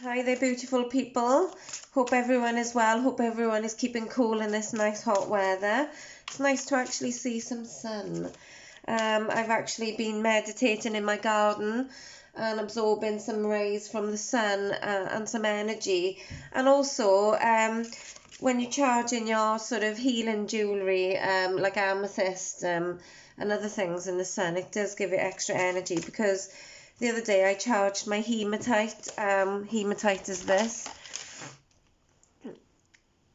Hi there, beautiful people. Hope everyone is well. Hope everyone is keeping cool in this nice hot weather. It's nice to actually see some sun. I've actually been meditating in my garden and absorbing some rays from the sun and some energy. And also, when you're charging your sort of healing jewellery, like amethyst and other things in the sun, it does give it extra energy, because the other day I charged my hematite. Hematite is this.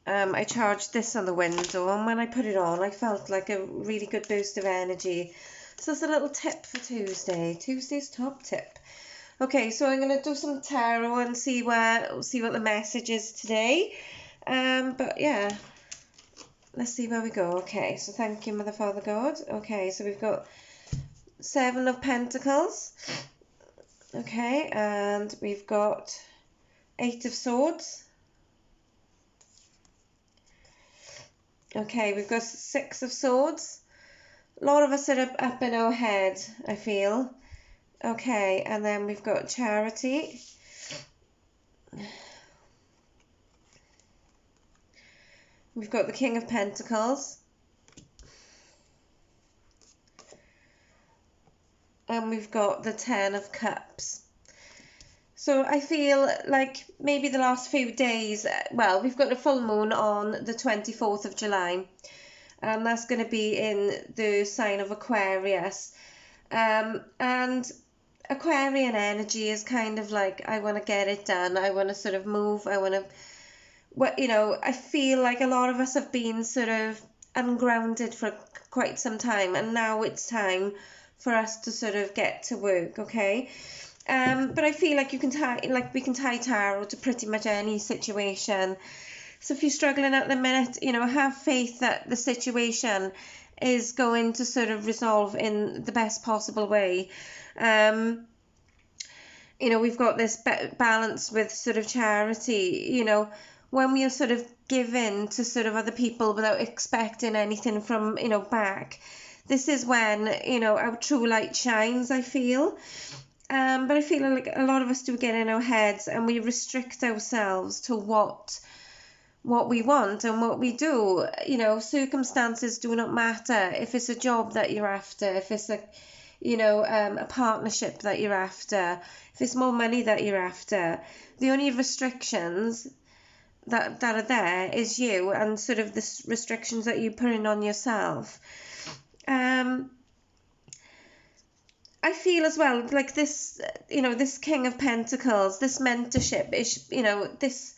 I charged this on the window, and when I put it on, I felt like a really good boost of energy. So that's a little tip for Tuesday. Tuesday's top tip. Okay, so I'm gonna do some tarot and see what the message is today. But yeah, let's see where we go. Okay, so thank you, Mother, Father, God. Okay, so we've got 7 of Pentacles. Okay, and we've got 8 of Swords. Okay, we've got 6 of Swords. A lot of us are up in our head, I feel. Okay, and then we've got Charity. We've got the King of Pentacles. And we've got the 10 of Cups. So I feel like maybe the last few days, well, we've got a full moon on the 24th of July. And that's going to be in the sign of Aquarius. And Aquarian energy is kind of like, I want to get it done. I want to sort of move. I want to, I feel like a lot of us have been sort of ungrounded for quite some time. And now it's time for us to sort of get to work, okay? But I feel like we can tie tarot to pretty much any situation. So if you're struggling at the minute, have faith that the situation is going to sort of resolve in the best possible way. We've got this balance with sort of charity, when we are sort of giving to sort of other people without expecting anything from, back. This is when, our true light shines, I feel. But I feel like a lot of us do get in our heads and we restrict ourselves to what we want and what we do. Circumstances do not matter. If it's a job that you're after, if it's a partnership that you're after, if it's more money that you're after, the only restrictions that are there is you and sort of the restrictions that you put in on yourself. I feel as well like this, this King of Pentacles, this mentorship is, this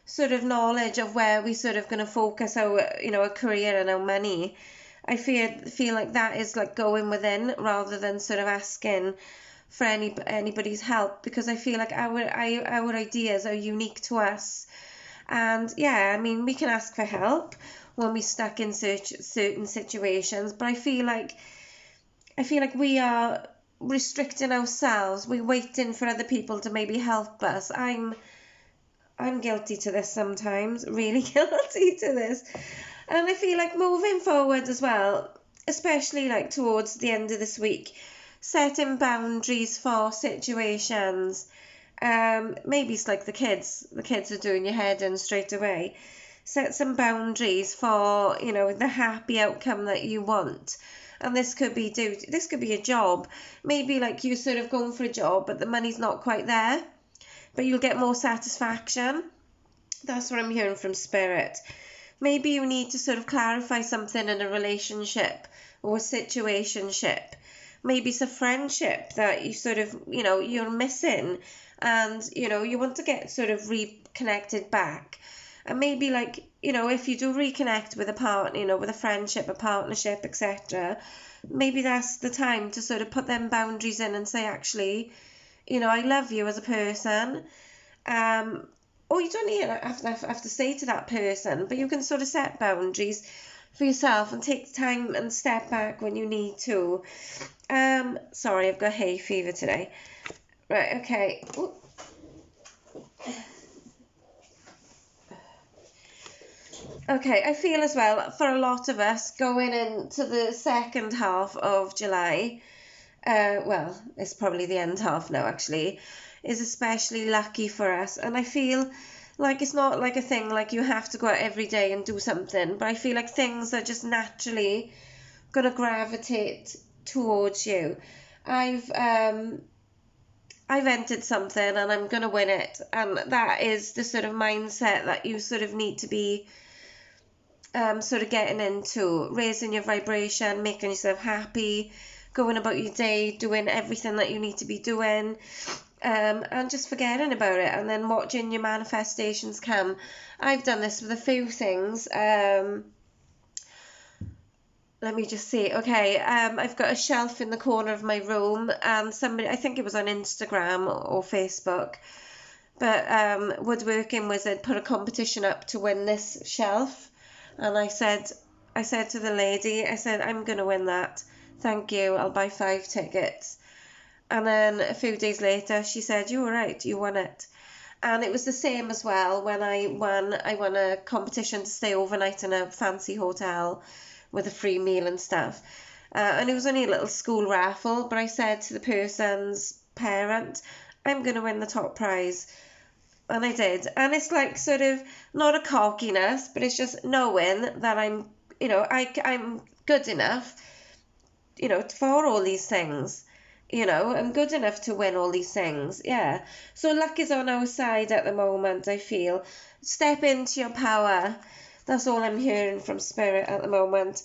sort of knowledge of where we sort of going to focus our, our career and our money. I feel like that is like going within rather than sort of asking for anybody's help, because I feel like our ideas are unique to us. And yeah, I mean, we can ask for help when we're stuck in certain situations, but I feel like we are restricting ourselves. We're waiting for other people to maybe help us. I'm guilty to this sometimes, really guilty to this. And I feel like moving forward as well, especially like towards the end of this week, setting boundaries for situations. Maybe it's like the kids are doing your head in straight away. Set some boundaries for, the happy outcome that you want. And this could be a job. Maybe like you sort of going for a job, but the money's not quite there, but you'll get more satisfaction. That's what I'm hearing from Spirit. Maybe you need to sort of clarify something in a relationship or a situationship. Maybe it's a friendship that you sort of, you're missing, and, you want to get sort of reconnected back. And maybe like, if you do reconnect with a partner, with a friendship, a partnership, etc., maybe that's the time to sort of put them boundaries in and say, actually, I love you as a person. Or you don't even have to say to that person, but you can sort of set boundaries for yourself and take time and step back when you need to. Sorry, I've got hay fever today. Right, okay. Ooh. Okay, I feel as well, for a lot of us, going into the second half of July, well, it's probably the end half now, actually, is especially lucky for us. And I feel like it's not like a thing like you have to go out every day and do something, but I feel like things are just naturally gonna gravitate towards you. I've entered something and I'm gonna win it, and that is the sort of mindset that you sort of need to be sort of getting into, raising your vibration, making yourself happy, going about your day, doing everything that you need to be doing, and just forgetting about it and then watching your manifestations come. I've done this with a few things. Let me just see. Okay, I've got a shelf in the corner of my room, and somebody, I think it was on Instagram or Facebook, but Woodworking Wizard put a competition up to win this shelf, and I said to the lady, I said, I'm gonna win that. Thank you. I'll buy 5 tickets. And then a few days later, she said, you were right, you won it. And it was the same as well when I won a competition to stay overnight in a fancy hotel with a free meal and stuff. And it was only a little school raffle, but I said to the person's parent, I'm going to win the top prize. And I did. And it's like sort of not a cockiness, but it's just knowing that I'm, I'm good enough, for all these things. I'm good enough to win all these things. Yeah. So luck is on our side at the moment, I feel. Step into your power. That's all I'm hearing from Spirit at the moment.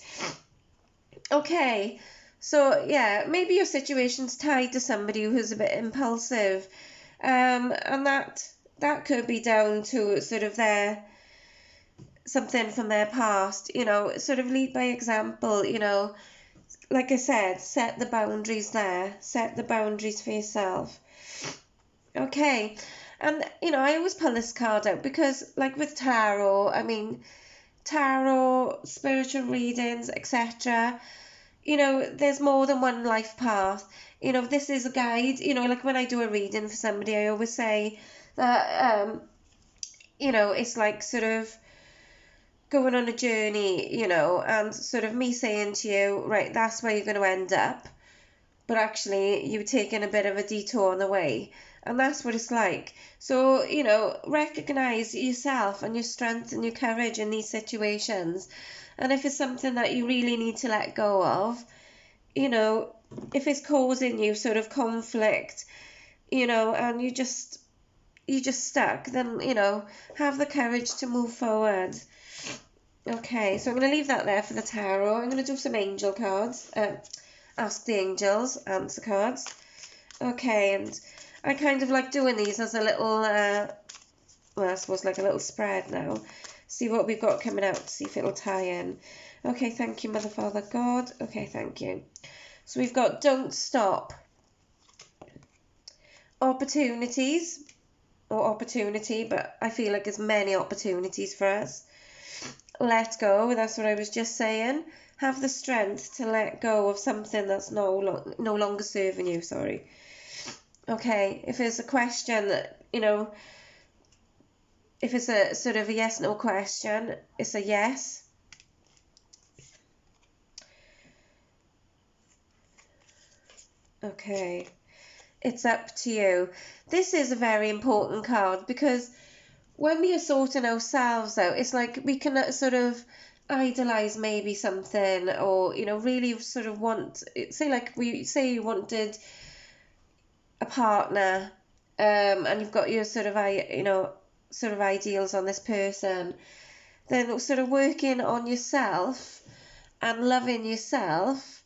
Okay, so yeah, maybe your situation's tied to somebody who's a bit impulsive, and that could be down to sort of something from their past. Sort of lead by example. Like I said, set the boundaries there. Set the boundaries for yourself. Okay, and I always pull this card out because, like with tarot, tarot, spiritual readings, etc. There's more than one life path. This is a guide. Like when I do a reading for somebody, I always say that, it's like sort of going on a journey, and sort of me saying to you, right, that's where you're going to end up. But actually, you're taking a bit of a detour on the way. And that's what it's like. So, recognize yourself and your strength and your courage in these situations. And if it's something that you really need to let go of, if it's causing you sort of conflict, and you just stuck, then, have the courage to move forward. Okay, so I'm going to leave that there for the tarot. I'm going to do some angel cards. Ask the angels, answer cards. Okay, and I kind of like doing these as a little, I suppose like a little spread now. See what we've got coming out, see if it'll tie in. Okay, thank you, Mother, Father, God. Okay, thank you. So we've got don't stop. Opportunities, or opportunity, but I feel like there's many opportunities for us. Let go, that's what I was just saying. Have the strength to let go of something that's no longer serving you, sorry. Okay, if there's a question that, if it's a sort of a yes/no question, it's a yes. Okay, it's up to you. This is a very important card because when we are sorting ourselves out, it's like we can sort of idolize maybe something, or really sort of want, say you wanted a partner, and you've got your sort of ideals on this person, then sort of working on yourself and loving yourself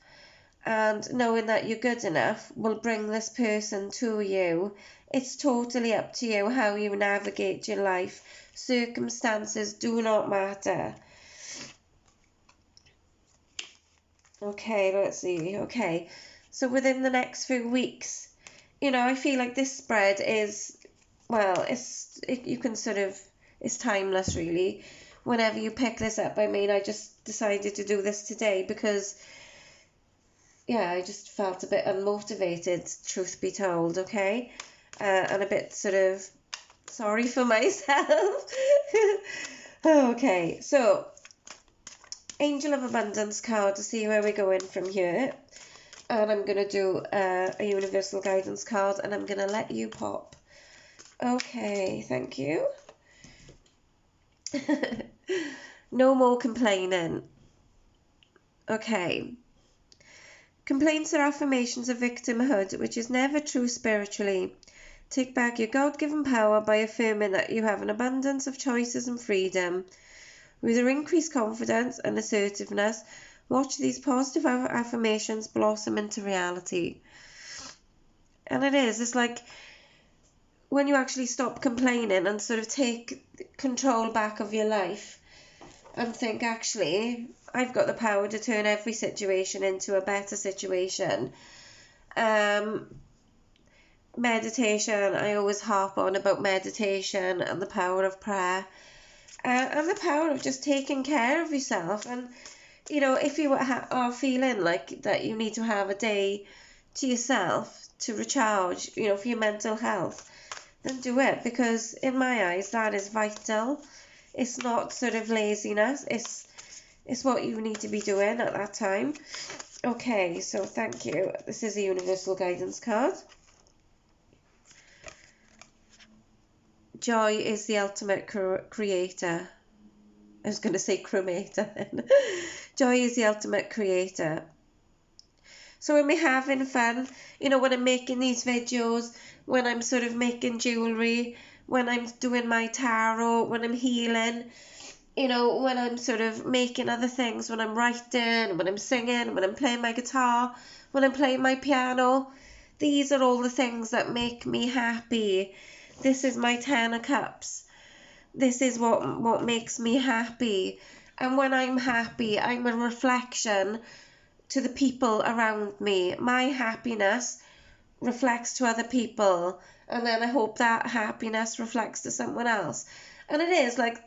and knowing that you're good enough will bring this person to you. It's totally up to you how you navigate your life. Circumstances do not matter. Okay, let's see. Okay, so within the next few weeks, I feel like this spread is, well, you can sort of, it's timeless really. Whenever you pick this up, I just decided to do this today because, yeah, I just felt a bit unmotivated, truth be told, okay? And a bit sort of sorry for myself. Okay, so Angel of Abundance card to see where we're going from here. And I'm going to do a Universal Guidance card, and I'm going to let you pop Okay, thank you. No more complaining. Okay. Complaints are affirmations of victimhood, which is never true spiritually. Take back your God-given power by affirming that you have an abundance of choices and freedom. With your increased confidence and assertiveness, watch these positive affirmations blossom into reality. And it's like when you actually stop complaining and sort of take control back of your life and think, actually, I've got the power to turn every situation into a better situation. Meditation, I always harp on about meditation and the power of prayer, and the power of just taking care of yourself. And if you are feeling like that you need to have a day to yourself to recharge, for your mental health, then do it, because in my eyes that is vital. It's not sort of laziness, it's what you need to be doing at that time. Okay, so thank you. This is a universal guidance card. Joy is the ultimate creator. I was going to say cremator then. Joy is the ultimate creator. So when we're having fun, when I'm making these videos, when I'm sort of making jewellery, when I'm doing my tarot, when I'm healing, when I'm sort of making other things, when I'm writing, when I'm singing, when I'm playing my guitar, when I'm playing my piano, these are all the things that make me happy. This is my 10 of cups. This is what makes me happy. And when I'm happy, I'm a reflection to the people around me. My happiness reflects to other people, and then I hope that happiness reflects to someone else. And it is like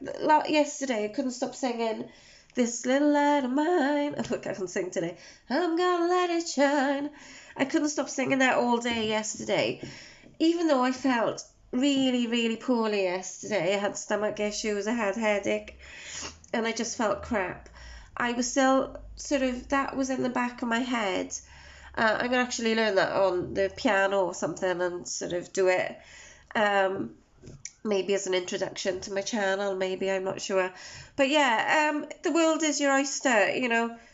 yesterday, I couldn't stop singing "This Little Light of Mine." Oh, look, I can sing today. I'm gonna let it shine. I couldn't stop singing that all day yesterday, even though I felt really, really poorly yesterday. I had stomach issues, I had headache, and I just felt crap. I was still sort of, that was in the back of my head. I'm going to actually learn that on the piano or something and sort of do it maybe as an introduction to my channel, maybe, I'm not sure. But yeah, the world is your oyster,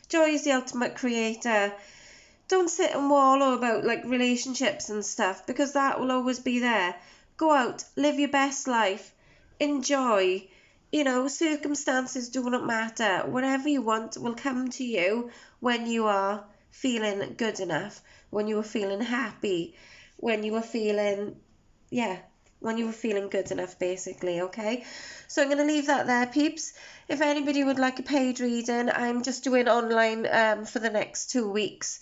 Joy is the ultimate creator. Don't sit and wallow about like relationships and stuff, because that will always be there. Go out, live your best life, enjoy. Circumstances do not matter. Whatever you want will come to you when you are feeling good enough, when you are feeling happy, when you are feeling, when you were feeling good enough, basically, okay? So I'm going to leave that there, peeps. If anybody would like a paid reading, I'm just doing online for the next 2 weeks.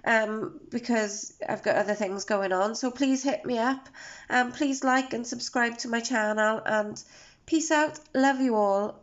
Because I've got other things going on. So please hit me up. Please like and subscribe to my channel. And peace out. Love you all.